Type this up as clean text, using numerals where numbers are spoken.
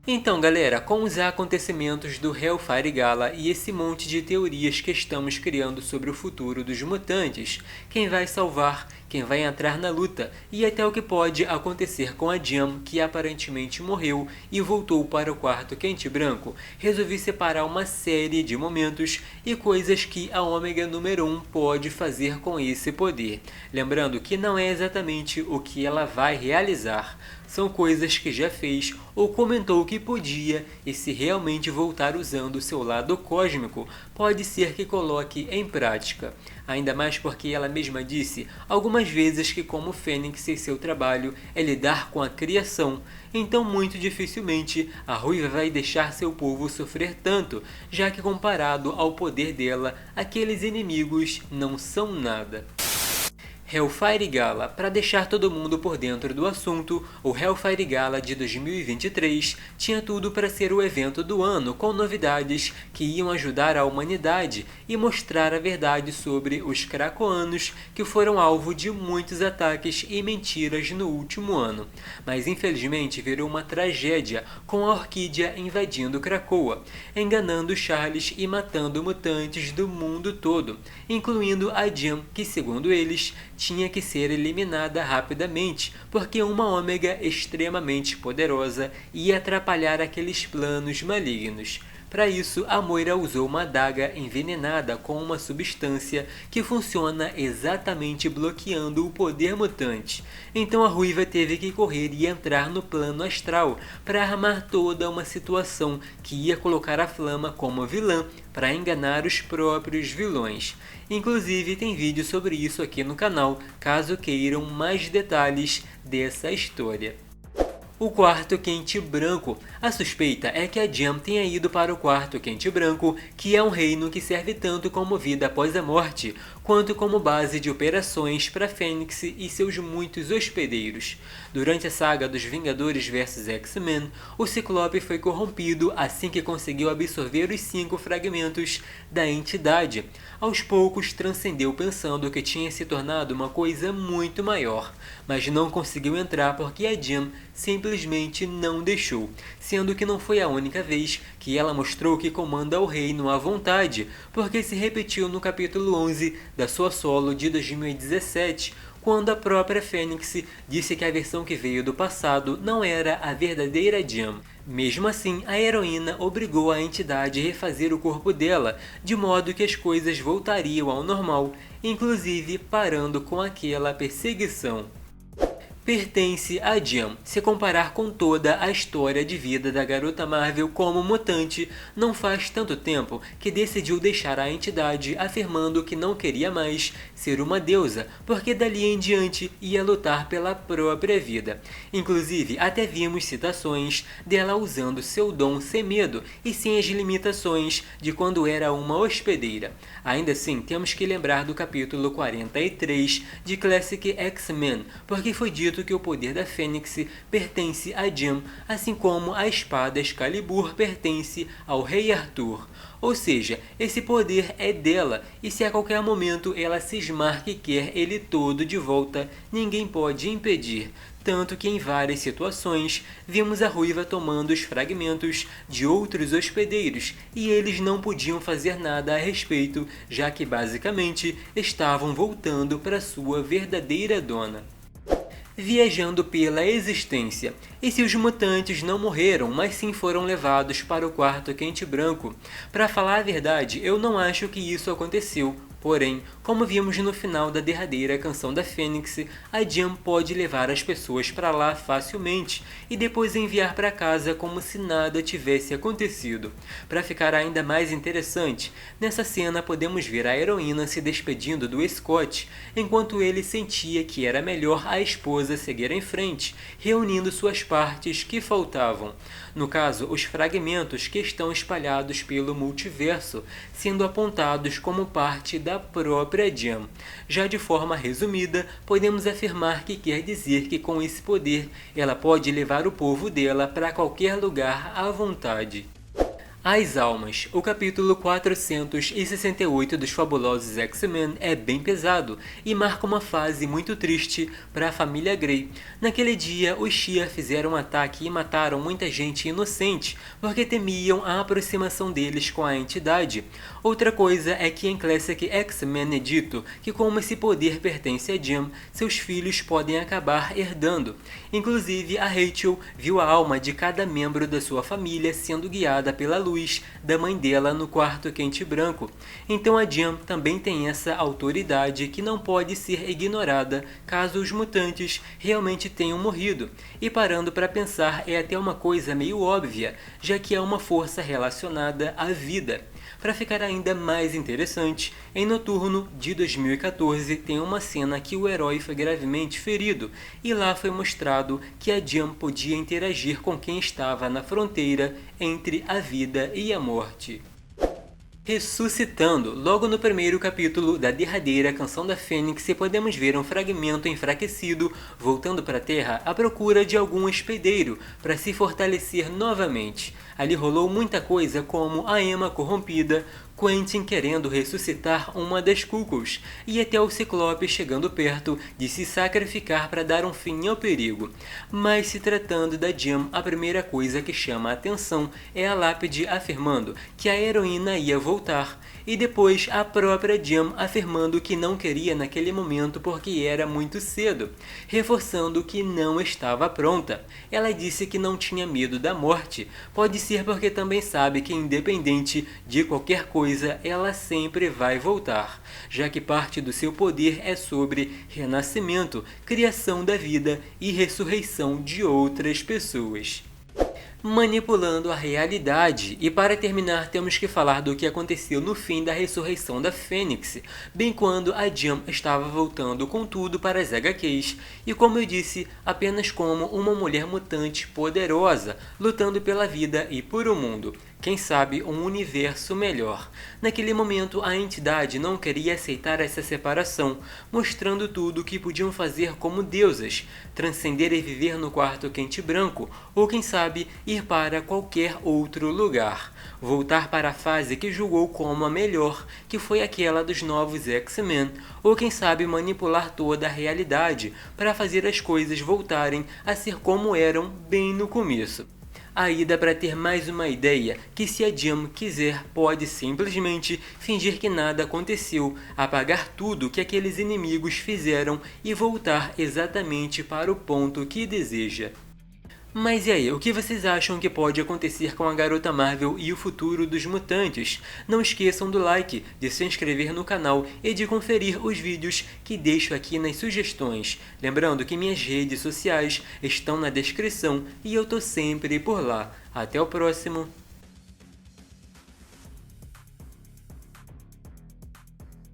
Então, galera, com os acontecimentos do Hellfire Gala e esse monte de teorias que estamos criando sobre o futuro dos mutantes, quem vai salvar, quem vai entrar na luta e até o que pode acontecer com a Jean, que aparentemente morreu e voltou para o quarto quente branco, resolvi separar uma série de momentos e coisas que a Ômega número 1 pode fazer com esse poder. Lembrando que não é exatamente o que ela vai realizar, são coisas que já fez ou comentou que podia, e se realmente voltar usando seu lado cósmico, pode ser que coloque em prática. Ainda mais porque ela mesma disse algumas vezes que como Fênix seu trabalho é lidar com a criação, então muito dificilmente a Ruiva vai deixar seu povo sofrer tanto, já que comparado ao poder dela, aqueles inimigos não são nada. Hellfire Gala. Para deixar todo mundo por dentro do assunto, o Hellfire Gala de 2023 tinha tudo para ser o evento do ano, com novidades que iam ajudar a humanidade e mostrar a verdade sobre os Krakoanos, que foram alvo de muitos ataques e mentiras no último ano. Mas infelizmente virou uma tragédia, com a Orquídea invadindo Krakoa, enganando Charles e matando mutantes do mundo todo, incluindo a Jean, que segundo eles tinha que ser eliminada rapidamente, porque uma Ômega extremamente poderosa ia atrapalhar aqueles planos malignos. Para isso, a Moira usou uma adaga envenenada com uma substância que funciona exatamente bloqueando o poder mutante. Então a Ruiva teve que correr e entrar no plano astral para armar toda uma situação que ia colocar a Flama como vilã para enganar os próprios vilões. Inclusive tem vídeo sobre isso aqui no canal, caso queiram mais detalhes dessa história. O quarto quente branco. A suspeita é que a Jean tenha ido para o quarto quente branco, que é um reino que serve tanto como vida após a morte, quanto como base de operações para Fênix e seus muitos hospedeiros. Durante a saga dos Vingadores vs X-Men, o Ciclope foi corrompido assim que conseguiu absorver os 5 fragmentos da entidade. Aos poucos transcendeu pensando que tinha se tornado uma coisa muito maior, mas não conseguiu entrar porque a Jean simplesmente não deixou, sendo que não foi a única vez que ela mostrou que comanda o reino à vontade, porque se repetiu no capítulo 11 da sua solo de 2017, quando a própria Fênix disse que a versão que veio do passado não era a verdadeira Jean. Mesmo assim, a heroína obrigou a entidade a refazer o corpo dela, de modo que as coisas voltariam ao normal, inclusive parando com aquela perseguição. Pertence a Jean. Se comparar com toda a história de vida da garota Marvel como mutante, não faz tanto tempo que decidiu deixar a entidade afirmando que não queria mais ser uma deusa, porque dali em diante ia lutar pela própria vida. Inclusive, até vimos citações dela usando seu dom sem medo e sem as limitações de quando era uma hospedeira. Ainda assim, temos que lembrar do capítulo 43 de Classic X-Men, porque foi dito que o poder da Fênix pertence a Jean, assim como a espada Excalibur pertence ao Rei Arthur. Ou seja, esse poder é dela, e se a qualquer momento ela cismar que quer ele todo de volta, ninguém pode impedir. Tanto que em várias situações vimos a Ruiva tomando os fragmentos de outros hospedeiros e eles não podiam fazer nada a respeito, já que basicamente estavam voltando para sua verdadeira dona. Viajando pela existência. E se os mutantes não morreram, mas sim foram levados para o quarto quente branco? Para falar a verdade, eu não acho que isso aconteceu. Porém, como vimos no final da derradeira canção da Fênix, a Jean pode levar as pessoas para lá facilmente e depois enviar para casa como se nada tivesse acontecido. Para ficar ainda mais interessante, nessa cena podemos ver a heroína se despedindo do Scott, enquanto ele sentia que era melhor a esposa seguir em frente, reunindo suas partes que faltavam. No caso, os fragmentos que estão espalhados pelo multiverso, sendo apontados como parte da própria Jean. Já de forma resumida, podemos afirmar que quer dizer que com esse poder, ela pode levar o povo dela para qualquer lugar à vontade. As Almas, o capítulo 468 dos Fabulosos X-Men é bem pesado e marca uma fase muito triste para a família Grey. Naquele dia, os Shi'ar fizeram um ataque e mataram muita gente inocente porque temiam a aproximação deles com a entidade. Outra coisa é que em Classic X-Men é dito que como esse poder pertence a Jean, seus filhos podem acabar herdando. Inclusive, a Rachel viu a alma de cada membro da sua família sendo guiada pela luz da mãe dela no quarto quente branco. Então a Jean também tem essa autoridade que não pode ser ignorada caso os mutantes realmente tenham morrido. E parando para pensar, é até uma coisa meio óbvia, já que é uma força relacionada à vida. Para ficar ainda mais interessante, em Noturno de 2014 tem uma cena que o herói foi gravemente ferido, e lá foi mostrado que a Jean podia interagir com quem estava na fronteira entre a vida e a morte. Ressuscitando, logo no primeiro capítulo da derradeira Canção da Fênix, podemos ver um fragmento enfraquecido voltando para a Terra à procura de algum hospedeiro para se fortalecer novamente. Ali rolou muita coisa, como a Emma corrompida, Quentin querendo ressuscitar uma das Cuckoos, e até o Ciclope chegando perto de se sacrificar para dar um fim ao perigo. Mas se tratando da Jean, a primeira coisa que chama a atenção é a lápide afirmando que a heroína ia voltar, e depois a própria Jean afirmando que não queria naquele momento porque era muito cedo, reforçando que não estava pronta. Ela disse que não tinha medo da morte, pode ser porque também sabe que independente de qualquer coisa, ela sempre vai voltar, já que parte do seu poder é sobre renascimento, criação da vida e ressurreição de outras pessoas. Manipulando a realidade. E para terminar, temos que falar do que aconteceu no fim da ressurreição da Fênix, bem quando a Jean estava voltando com tudo para as HQs, e como eu disse, apenas como uma mulher mutante poderosa, lutando pela vida e por um mundo. Quem sabe um universo melhor. Naquele momento, a entidade não queria aceitar essa separação, mostrando tudo o que podiam fazer como deusas, transcender e viver no quarto quente branco, ou quem sabe, ir para qualquer outro lugar. Voltar para a fase que julgou como a melhor, que foi aquela dos novos X-Men, ou quem sabe manipular toda a realidade, para fazer as coisas voltarem a ser como eram bem no começo. Aí dá para ter mais uma ideia que se a Jean quiser pode simplesmente fingir que nada aconteceu, apagar tudo que aqueles inimigos fizeram e voltar exatamente para o ponto que deseja. Mas e aí, o que vocês acham que pode acontecer com a Garota Marvel e o futuro dos mutantes? Não esqueçam do like, de se inscrever no canal e de conferir os vídeos que deixo aqui nas sugestões. Lembrando que minhas redes sociais estão na descrição e eu tô sempre por lá. Até o próximo!